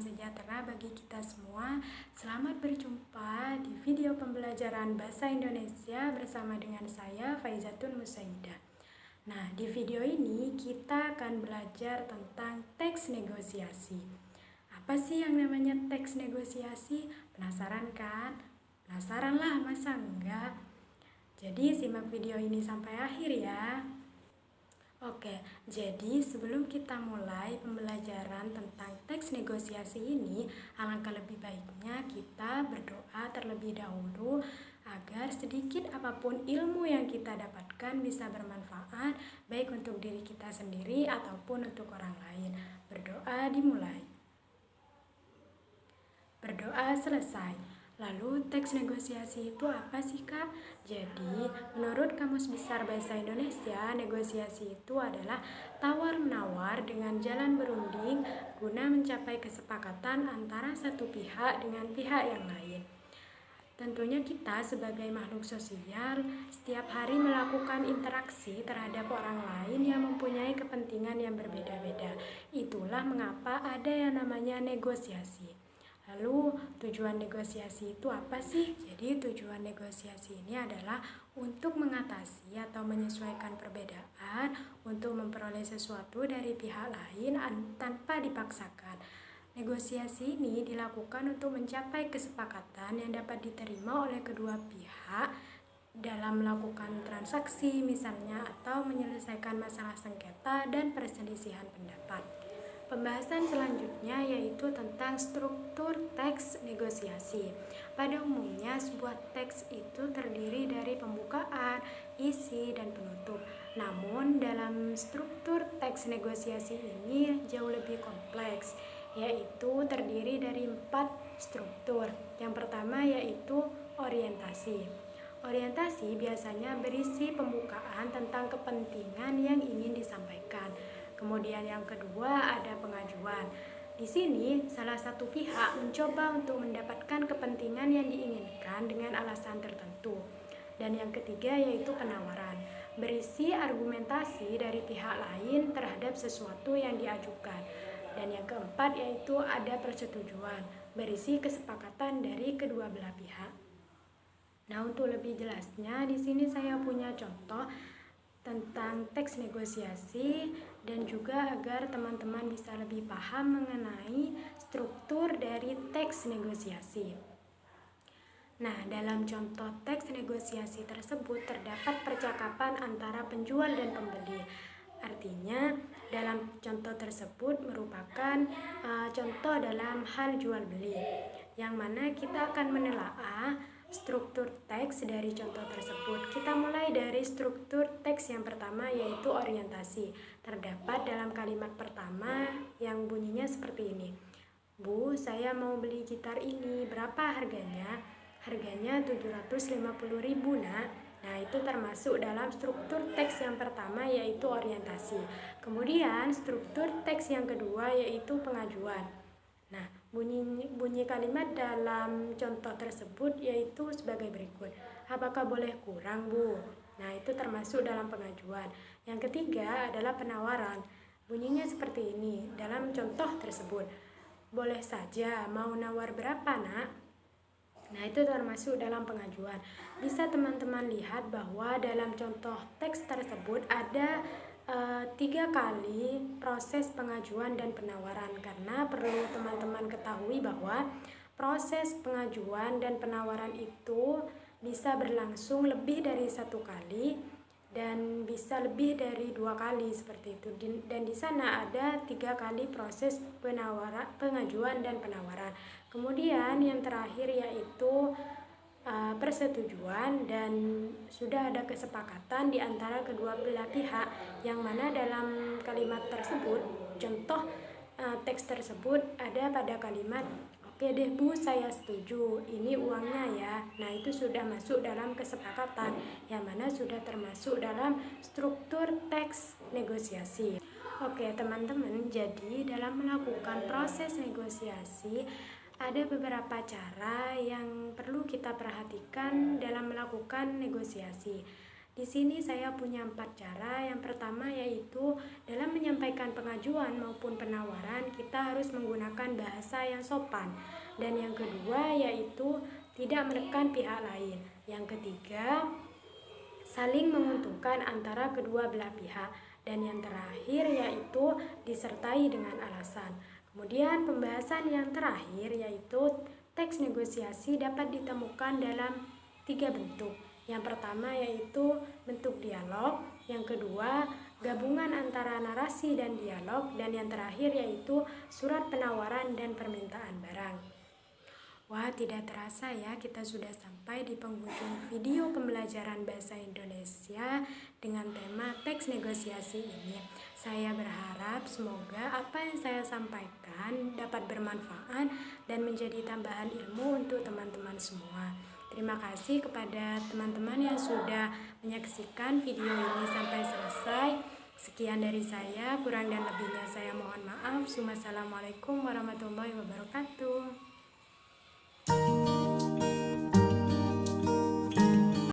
sejahtera bagi kita semua. Selamat berjumpa di video pembelajaran Bahasa Indonesia bersama dengan saya, Faizatun Musaidah. Nah, di video ini kita akan belajar tentang teks negosiasi. Apa sih yang namanya teks negosiasi? Penasaran kan? Penasaran lah, masa enggak? Jadi simak video ini sampai akhir ya. Oke, jadi sebelum kita mulai pembelajaran tentang teks negosiasi ini, alangkah lebih baiknya kita berdoa terlebih dahulu agar sedikit apapun ilmu yang kita dapatkan bisa bermanfaat baik untuk diri kita sendiri ataupun untuk orang lain. Berdoa dimulai. Berdoa selesai. Lalu teks negosiasi itu apa sih Kak? Jadi menurut Kamus Besar Bahasa Indonesia, negosiasi itu adalah tawar-menawar dengan jalan berunding guna mencapai kesepakatan antara satu pihak dengan pihak yang lain. Tentunya kita sebagai makhluk sosial setiap hari melakukan interaksi terhadap orang lain yang mempunyai kepentingan yang berbeda-beda. Itulah mengapa ada yang namanya negosiasi. Lalu tujuan negosiasi itu apa sih? Jadi tujuan negosiasi ini adalah untuk mengatasi atau menyesuaikan perbedaan, untuk memperoleh sesuatu dari pihak lain tanpa dipaksakan. Negosiasi ini dilakukan untuk mencapai kesepakatan yang dapat diterima oleh kedua pihak dalam melakukan transaksi misalnya atau menyelesaikan masalah sengketa dan perselisihan pendapat. Pembahasan selanjutnya yaitu tentang struktur teks negosiasi. Pada umumnya sebuah teks itu terdiri dari pembukaan, isi, dan penutup. Namun dalam struktur teks negosiasi ini jauh lebih kompleks, yaitu terdiri dari 4 struktur. Yang pertama yaitu orientasi. Orientasi biasanya berisi pembukaan tentang kepentingan yang ingin disampaikan. Kemudian yang kedua ada pengajuan. Di sini salah satu pihak mencoba untuk mendapatkan kepentingan yang diinginkan dengan alasan tertentu. Dan yang ketiga yaitu penawaran. Berisi argumentasi dari pihak lain terhadap sesuatu yang diajukan. Dan yang keempat yaitu ada persetujuan. Berisi kesepakatan dari kedua belah pihak. Nah, untuk lebih jelasnya di sini saya punya contoh tentang teks negosiasi dan juga agar teman-teman bisa lebih paham mengenai struktur dari teks negosiasi. Nah, dalam contoh teks negosiasi tersebut terdapat percakapan antara penjual dan pembeli. Artinya, dalam contoh tersebut merupakan contoh dalam hal jual beli, yang mana kita akan menelaah struktur teks dari contoh tersebut. Kita mulai dari struktur teks yang pertama yaitu orientasi. Terdapat dalam kalimat pertama yang bunyinya seperti ini. Bu, saya mau beli gitar ini. Berapa harganya? Harganya 750.000, Nak. Nah, itu termasuk dalam struktur teks yang pertama yaitu orientasi. Kemudian struktur teks yang kedua yaitu pengajuan. Nah, bunyi kalimat dalam contoh tersebut yaitu sebagai berikut. Apakah boleh kurang, Bu? Nah, itu termasuk dalam pengajuan. Yang ketiga adalah penawaran. Bunyinya seperti ini dalam contoh tersebut. Boleh saja, mau nawar berapa, Nak? Nah, itu termasuk dalam pengajuan. Bisa teman-teman lihat bahwa dalam contoh teks tersebut ada 3 kali proses pengajuan dan penawaran, karena perlu teman-teman ketahui bahwa proses pengajuan dan penawaran itu bisa berlangsung lebih dari 1 kali dan bisa lebih dari 2 kali seperti itu. Dan di sana ada 3 kali proses pengajuan dan penawaran. Kemudian yang terakhir yaitu persetujuan dan sudah ada kesepakatan di antara kedua belah pihak, yang mana dalam kalimat tersebut contoh teks tersebut ada pada kalimat oke deh Bu, saya setuju, ini uangnya ya. Nah, itu sudah masuk dalam kesepakatan yang mana sudah termasuk dalam struktur teks negosiasi. Oke teman-teman, jadi dalam melakukan proses negosiasi ada beberapa cara yang perlu kita perhatikan dalam melakukan negosiasi. Di sini saya punya 4 cara. Yang pertama yaitu dalam menyampaikan pengajuan maupun penawaran kita harus menggunakan bahasa yang sopan. Dan yang kedua yaitu tidak menekan pihak lain. Yang ketiga, saling menguntungkan antara kedua belah pihak. Dan yang terakhir yaitu disertai dengan alasan. Kemudian pembahasan yang terakhir yaitu teks negosiasi dapat ditemukan dalam 3 bentuk. Yang pertama yaitu bentuk dialog, yang kedua gabungan antara narasi dan dialog, dan yang terakhir yaitu surat penawaran dan permintaan barang. Wah, tidak terasa ya kita sudah sampai di penghujung video pembelajaran bahasa Indonesia dengan tema teks negosiasi ini. Saya berharap semoga apa yang saya sampaikan dapat bermanfaat dan menjadi tambahan ilmu untuk teman-teman semua. Terima kasih kepada teman-teman yang sudah menyaksikan video ini sampai selesai. Sekian dari saya, kurang dan lebihnya saya mohon maaf. Wassalamualaikum warahmatullahi wabarakatuh.